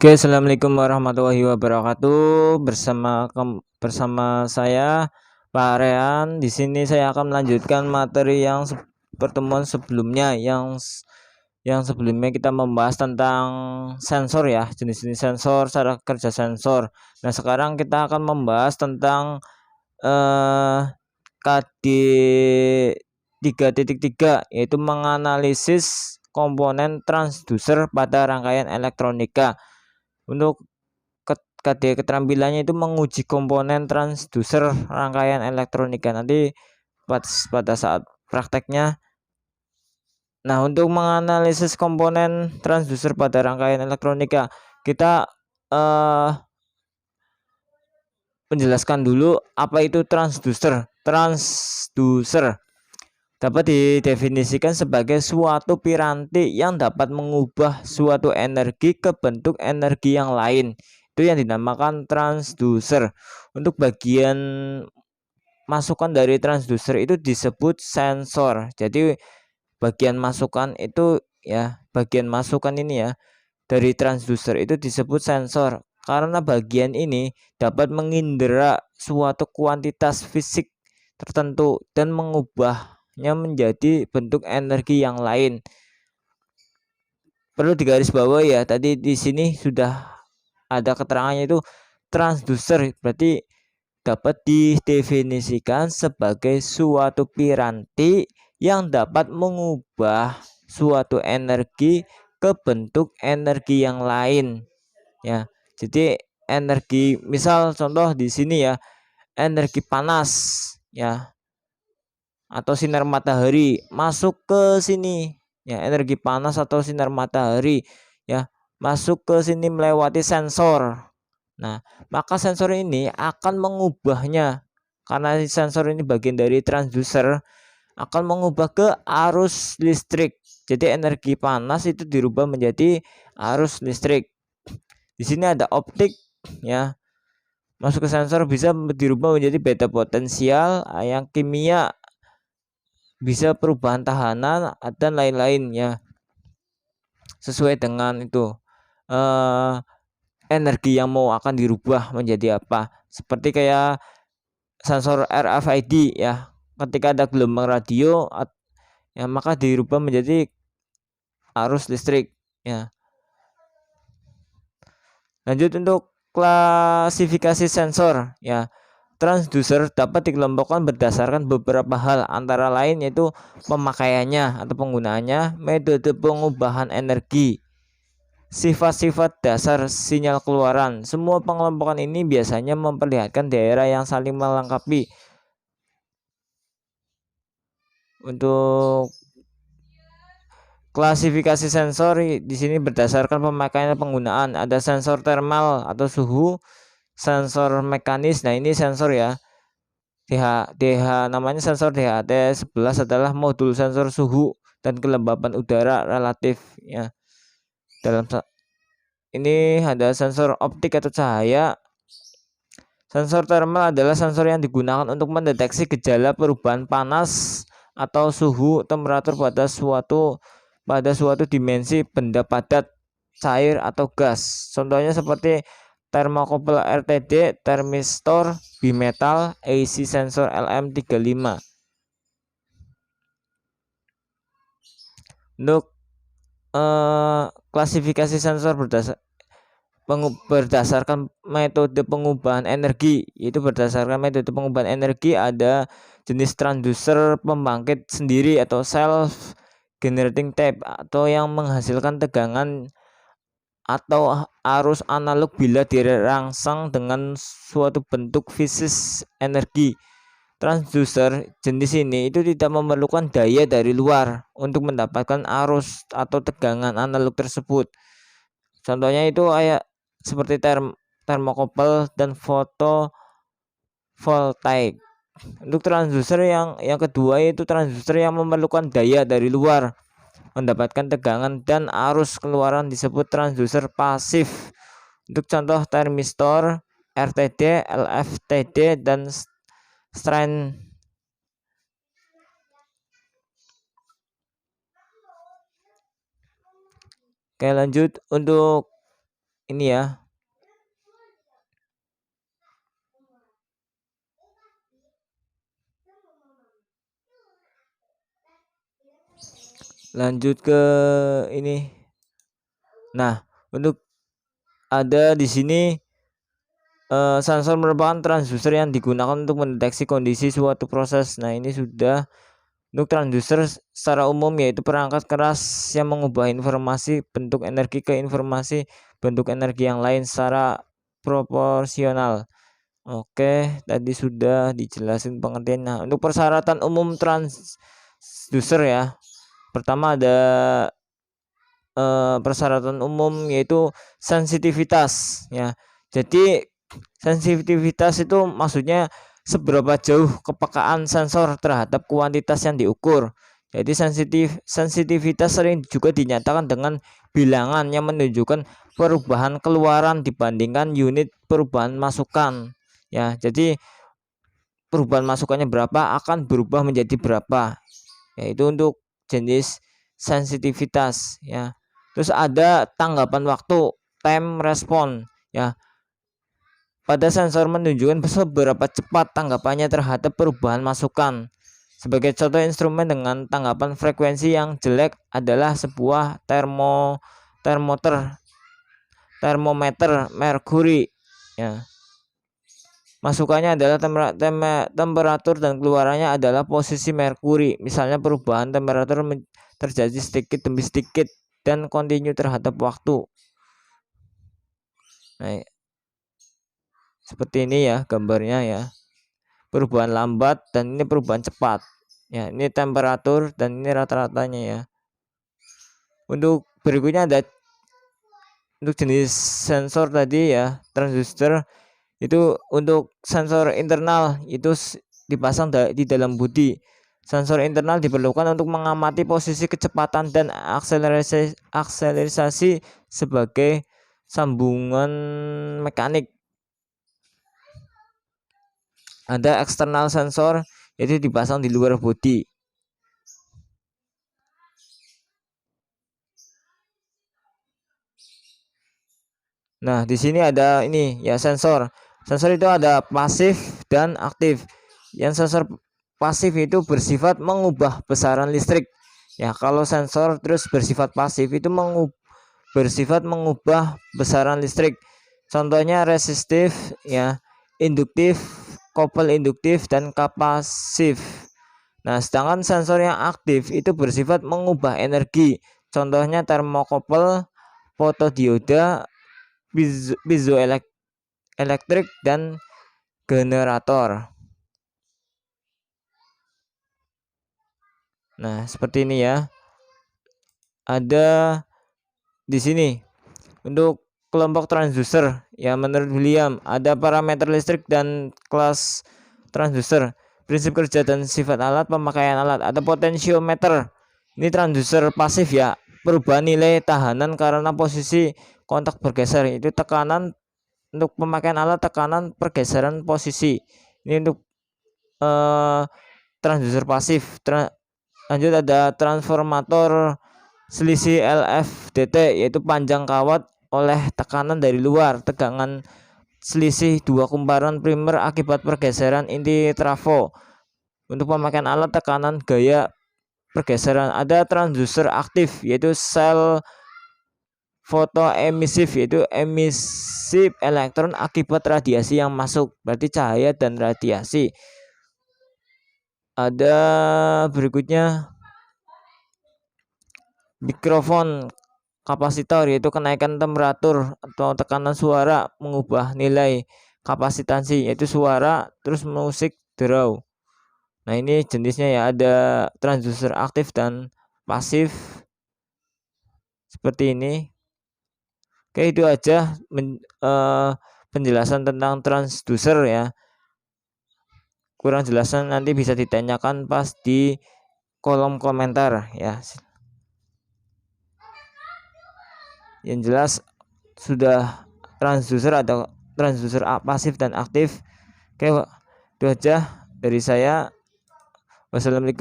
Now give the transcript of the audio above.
Oke, assalamualaikum warahmatullahi wabarakatuh. Bersama saya Pak Rean. Di sini saya akan melanjutkan materi yang pertemuan sebelumnya. Yang sebelumnya kita membahas tentang sensor ya, jenis-jenis sensor, cara kerja sensor. Nah, sekarang kita akan membahas tentang KD 3.3, yaitu menganalisis komponen transducer pada rangkaian elektronika. Untuk KD keterampilannya itu menguji komponen transducer rangkaian elektronika. Nanti pada saat prakteknya. Nah, untuk menganalisis komponen transducer pada rangkaian elektronika, kita menjelaskan dulu apa itu transducer. Transducer dapat didefinisikan sebagai suatu piranti yang dapat mengubah suatu energi ke bentuk energi yang lain. Itu yang dinamakan transducer. Untuk bagian masukan dari transducer itu disebut sensor. Jadi bagian masukan itu ya, bagian masukan ini ya dari transducer itu disebut sensor. Karena bagian ini dapat mengindera suatu kuantitas fisik tertentu dan mengubahnya menjadi bentuk energi yang lain. Perlu digarisbawahi ya, tadi di sini sudah ada keterangannya itu transducer berarti dapat didefinisikan sebagai suatu piranti yang dapat mengubah suatu energi ke bentuk energi yang lain ya. Jadi energi, misal contoh di sini ya, energi panas ya atau sinar matahari masuk ke sini ya, energi panas atau sinar matahari ya masuk ke sini melewati sensor. Nah, maka sensor ini akan mengubahnya, karena sensor ini bagian dari transducer, akan mengubah ke arus listrik. Jadi energi panas itu dirubah menjadi arus listrik. Di sini ada optik ya. Masuk ke sensor bisa dirubah menjadi beta potensial, yang kimia bisa perubahan tahanan dan lain-lain ya. Sesuai dengan itu energi yang mau akan dirubah menjadi apa. Seperti kayak sensor RFID ya. Ketika ada gelombang radio ya, maka dirubah menjadi arus listrik ya. Lanjut untuk klasifikasi sensor ya. Transducer dapat dikelompokkan berdasarkan beberapa hal, antara lain yaitu pemakaiannya atau penggunaannya, metode pengubahan energi, sifat-sifat dasar sinyal keluaran. Semua pengelompokan ini biasanya memperlihatkan daerah yang saling melengkapi. Untuk klasifikasi sensor di sini berdasarkan pemakaian penggunaan. Ada sensor thermal atau suhu, sensor mekanis. Nah, ini sensor ya. DH namanya sensor DHT11 adalah modul sensor suhu dan kelembapan udara relatif ya. Dalam ini ada sensor optik atau cahaya. Sensor thermal adalah sensor yang digunakan untuk mendeteksi gejala perubahan panas atau suhu temperatur pada suatu dimensi benda padat, cair atau gas. Contohnya seperti thermocouple RTD, thermistor, bimetal, AC sensor LM35. Untuk klasifikasi sensor berdasarkan metode pengubahan energi, itu berdasarkan metode pengubahan energi ada jenis transducer pembangkit sendiri atau self generating tape, atau yang menghasilkan tegangan atau arus analog bila dirangsang dengan suatu bentuk fisik energi. Transducer jenis ini itu tidak memerlukan daya dari luar untuk mendapatkan arus atau tegangan analog tersebut. Contohnya itu kayak seperti thermocouple dan photovoltaik. Untuk transducer yang kedua yaitu transducer yang memerlukan daya dari luar mendapatkan tegangan dan arus keluaran disebut transducer pasif. Untuk contoh thermistor, RTD, LFTD dan strain. Oke, lanjut untuk ini ya. Lanjut ke ini. Nah, untuk ada di sini sensor merupakan transducer yang digunakan untuk mendeteksi kondisi suatu proses. Nah, ini sudah untuk transducer secara umum yaitu perangkat keras yang mengubah informasi bentuk energi ke informasi bentuk energi yang lain secara proporsional. Oke, tadi sudah dijelasin pengertian. Nah, untuk persyaratan umum transducer ya. Pertama ada persyaratan umum yaitu sensitivitas ya. Jadi sensitivitas itu maksudnya seberapa jauh kepekaan sensor terhadap kuantitas yang diukur. Jadi sensitivitas sering juga dinyatakan dengan bilangan yang menunjukkan perubahan keluaran dibandingkan unit perubahan masukan. Ya, jadi perubahan masukannya berapa akan berubah menjadi berapa. Yaitu untuk jenis sensitivitas ya. Terus ada tanggapan waktu, time response ya. Pada sensor menunjukkan seberapa cepat tanggapannya terhadap perubahan masukan. Sebagai contoh instrumen dengan tanggapan frekuensi yang jelek adalah sebuah termometer merkuri ya. Masukannya adalah temperatur dan keluarannya adalah posisi merkuri. Misalnya perubahan temperatur terjadi sedikit demi sedikit dan kontinu terhadap waktu. Nah, seperti ini ya gambarnya ya. Perubahan lambat dan ini perubahan cepat. Ya, ini temperatur dan ini rata-ratanya ya. Untuk berikutnya ada untuk jenis sensor tadi ya, transducer itu untuk sensor internal itu dipasang di dalam bodi. Sensor internal diperlukan untuk mengamati posisi kecepatan dan akselerasi sebagai sambungan mekanik. Ada eksternal sensor yaitu dipasang di luar bodi. Nah, di sini ada ini ya sensor. Sensor itu ada pasif dan aktif. Yang sensor pasif itu bersifat mengubah besaran listrik. Ya, kalau sensor terus bersifat pasif itu bersifat mengubah besaran listrik. Contohnya resistif ya, induktif, kopel induktif dan kapasif. Nah, sedangkan sensor yang aktif itu bersifat mengubah energi. Contohnya termokopel, fotodioda, piezoelektrik dan generator. Nah, seperti ini ya. Ada di sini untuk kelompok transducer ya, menurut William ada parameter listrik dan kelas transducer, prinsip kerja dan sifat alat, pemakaian alat. Ada potensiometer, ini transducer pasif ya, perubahan nilai tahanan karena posisi kontak bergeser. Itu tekanan untuk pemakaian alat, tekanan pergeseran posisi. Ini untuk transducer pasif. Lanjut ada transformator selisih LFDT yaitu panjang kawat oleh tekanan dari luar, tegangan selisih dua kumparan primer akibat pergeseran inti trafo. Untuk pemakaian alat, tekanan gaya pergeseran. Ada transducer aktif yaitu sel fotoemisif yaitu emisif elektron akibat radiasi yang masuk, berarti cahaya dan radiasi. Ada berikutnya mikrofon kapasitor yaitu kenaikan temperatur atau tekanan suara mengubah nilai kapasitansi yaitu suara terus musik draw. Nah, ini jenisnya ya, ada transducer aktif dan pasif seperti ini. Oke, itu aja penjelasan tentang transducer ya. Kurang jelasan nanti bisa ditanyakan pas di kolom komentar ya. Yang jelas sudah transducer atau transducer pasif dan aktif. Oke, itu aja dari saya. Wassalamualaikum.